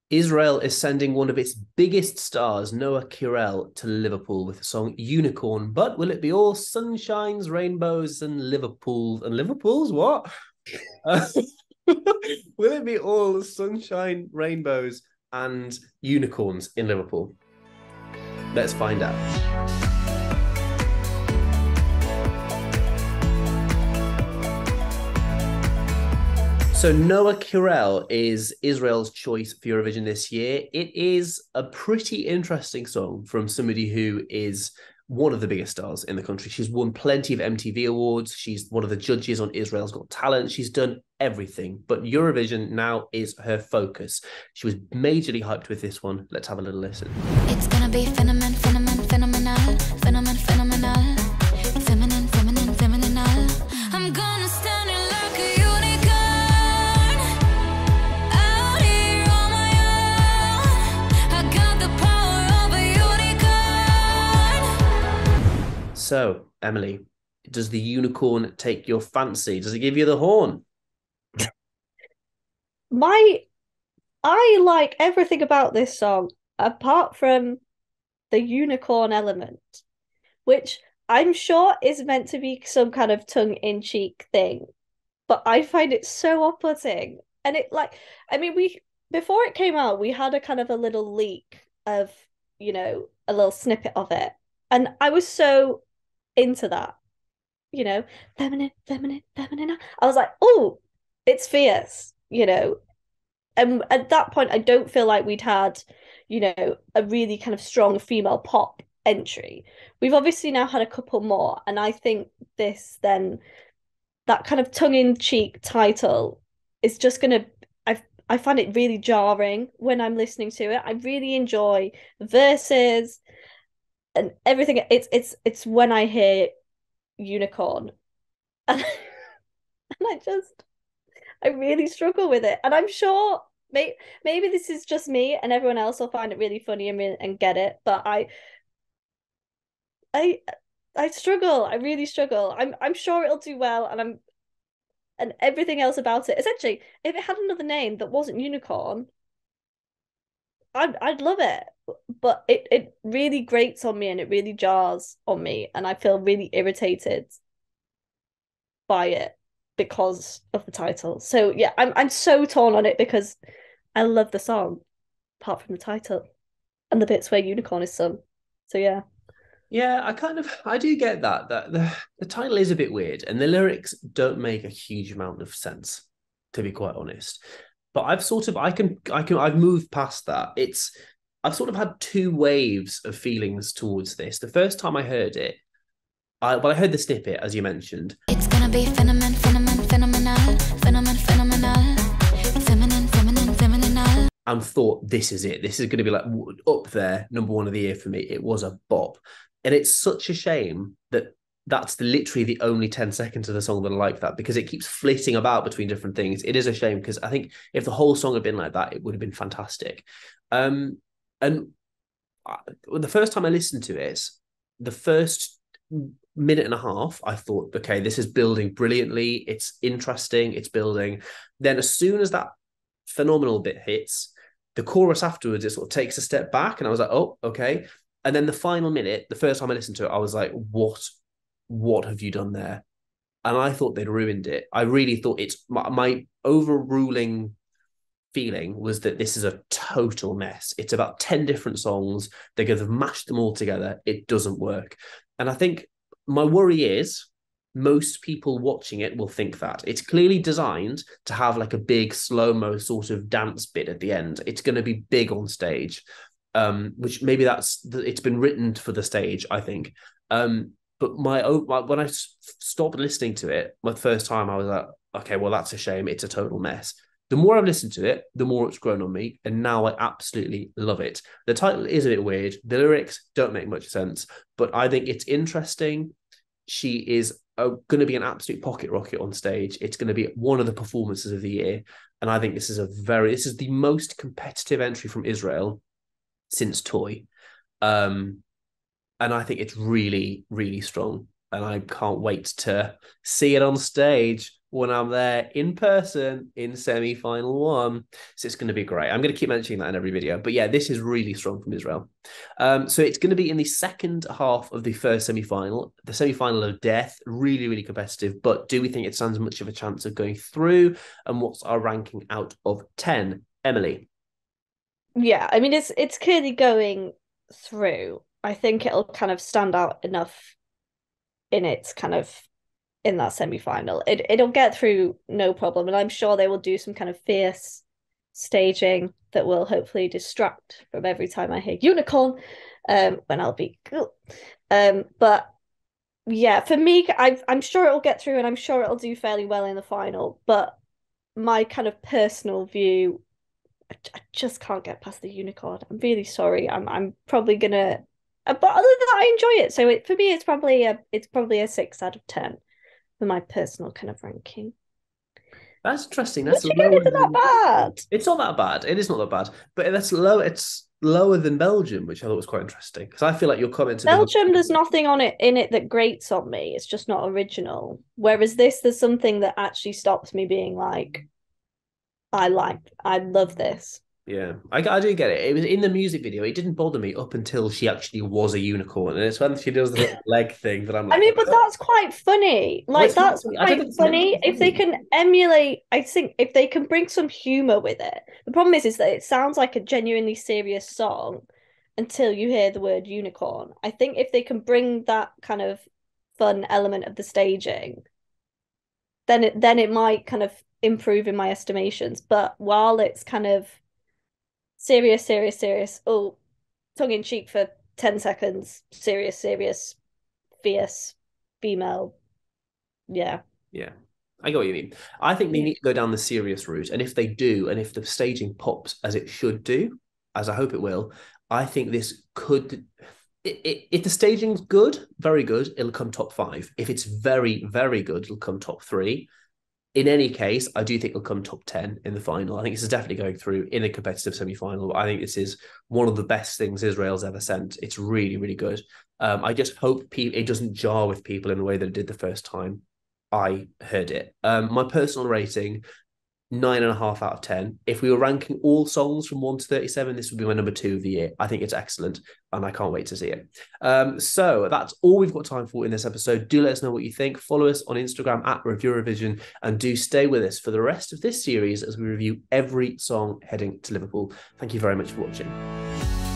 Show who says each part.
Speaker 1: Israel is sending one of its biggest stars, Noa Kirel, to Liverpool with the song Unicorn. But will it be all sunshines, rainbows, and Liverpool? And Liverpool's what? Will it be all sunshine, rainbows, and unicorns in Liverpool? Let's find out. So Noa Kirel is Israel's choice for Eurovision this year. It is a pretty interesting song from somebody who is one of the biggest stars in the country. She's won plenty of MTV awards. She's one of the judges on Israel's Got Talent. She's done everything, but Eurovision now is her focus. She was majorly hyped with this one. Let's have a little listen.
Speaker 2: It's gonna be phenomenal, phenomenal, phenomenal. I'm gonna stand it like a unicorn out here on my own. I got the power of a unicorn.
Speaker 1: So, Emily, does the unicorn take your fancy? Does it give you the horn?
Speaker 3: I like everything about this song apart from the unicorn element, which I'm sure is meant to be some kind of tongue-in-cheek thing, but I find it so off-putting. And before it came out, we had a kind of a little leak of, a little snippet of it, and I was so into that, feminine. I was like, oh, it's fierce, And at that point, I don't feel like we'd had, a really kind of strong female pop entry. We've obviously now had a couple more, and I think that kind of tongue-in-cheek title is just gonna. I find it really jarring when I'm listening to it. I really enjoy the verses and everything. It's when I hear unicorn, and I really struggle with it, and I'm sure maybe this is just me, and everyone else will find it really funny and get it. But I struggle. I really struggle. I'm sure it'll do well, and everything else about it. Essentially, if it had another name that wasn't unicorn, I'd love it. But it really grates on me, and it really jars on me, and I feel really irritated by it because of the title. So yeah, I'm so torn on it because I love the song, apart from the title and the bits where unicorn is sung. So yeah.
Speaker 1: Yeah, I do get that the title is a bit weird and the lyrics don't make a huge amount of sense, to be quite honest. But I've moved past that. I've sort of had two waves of feelings towards this. The first time I heard it, I heard the snippet, as you mentioned.
Speaker 2: It's gonna be phenomenal, feminine.
Speaker 1: And thought, this is it. This is going to be like up there, number one of the year for me. It was a bop. And it's such a shame that that's literally the only 10 seconds of the song that I like that, because it keeps flitting about between different things. It is a shame, because I think if the whole song had been like that, it would have been fantastic. And the first time I listened to it, the first minute and a half, I thought, okay, this is building brilliantly. It's interesting. It's building. Then as soon as that phenomenal bit hits, the chorus afterwards, it sort of takes a step back, and I was like, oh, okay. And then the final minute, the first time I listened to it, I was like, what have you done there? And I thought they'd ruined it. I really thought my overruling feeling was that this is a total mess. It's about 10 different songs. They're going to mash them all together. It doesn't work. And I think my worry is most people watching it will think that. It's clearly designed to have like a big slow-mo sort of dance bit at the end. It's going to be big on stage, which maybe it's been written for the stage, I think. But when I stopped listening to it, my first time, I was like, okay, well, that's a shame. It's a total mess. The more I've listened to it, the more it's grown on me, and now I absolutely love it. The title is a bit weird. The lyrics don't make much sense, but I think it's interesting. She is going to be an absolute pocket rocket on stage. It's going to be one of the performances of the year, and I think this is the most competitive entry from Israel since Toy, and I think it's really, really strong, and I can't wait to see it on stage. when I'm there in person in semi-final one. So it's going to be great. I'm going to keep mentioning that in every video. But yeah, this is really strong from Israel. So it's going to be in the second half of the first semi-final, the semi-final of death. Really, really competitive. But do we think it stands much of a chance of going through? And what's our ranking out of 10? Emily?
Speaker 3: Yeah, I mean, it's clearly going through. I think it'll kind of stand out enough in its kind of in that semi-final. It'll get through no problem, and I'm sure they will do some kind of fierce staging that will hopefully distract from every time I hear unicorn, when I'll be cool. But yeah, for me, I'm sure it'll get through, and I'm sure it'll do fairly well in the final. But my kind of personal view, I just can't get past the unicorn. I'm really sorry. I'm probably gonna, but other than that, I enjoy it. So for me, it's probably a 6 out of 10 for my personal kind of ranking.
Speaker 1: That's interesting. That's
Speaker 3: Which again isn't that bad.
Speaker 1: It's not that bad. It is not that bad, but that's low. It's lower than Belgium, which I thought was quite interesting because I feel like your comments.
Speaker 3: Belgium, there's nothing on it in it that grates on me. It's just not original. Whereas this, there's something that actually stops me being like, I love this.
Speaker 1: Yeah, I do get it. It was in the music video. It didn't bother me up until she actually was a unicorn, and it's when she does the little leg thing that I'm like.
Speaker 3: I mean, but that's quite funny. Like, that's quite funny if they can emulate. I think if they can bring some humor with it. The problem is that it sounds like a genuinely serious song until you hear the word unicorn. I think if they can bring that kind of fun element of the staging, then it might kind of improve in my estimations. But while it's kind of serious, oh, tongue in cheek for 10 seconds, serious, fierce, female. Yeah.
Speaker 1: Yeah. I get what you mean. I think they need to go down the serious route. And if they do, and if the staging pops as it should do, as I hope it will, I think this could. If the staging's good, very good, it'll come top 5. If it's very, very good, it'll come top 3. In any case, I do think it'll come top 10 in the final. I think this is definitely going through in a competitive semi-final. I think this is one of the best things Israel's ever sent. It's really, really good. I just hope it doesn't jar with people in the way that it did the first time I heard it. My personal rating, 9.5 out of 10. If we were ranking all songs from 1 to 37, this would be my number 2 of the year. I think it's excellent, and I can't wait to see it. So that's all we've got time for in this episode. Do let us know what you think. Follow us on Instagram at Eurovision, and do stay with us for the rest of this series as we review every song heading to Liverpool. Thank you very much for watching.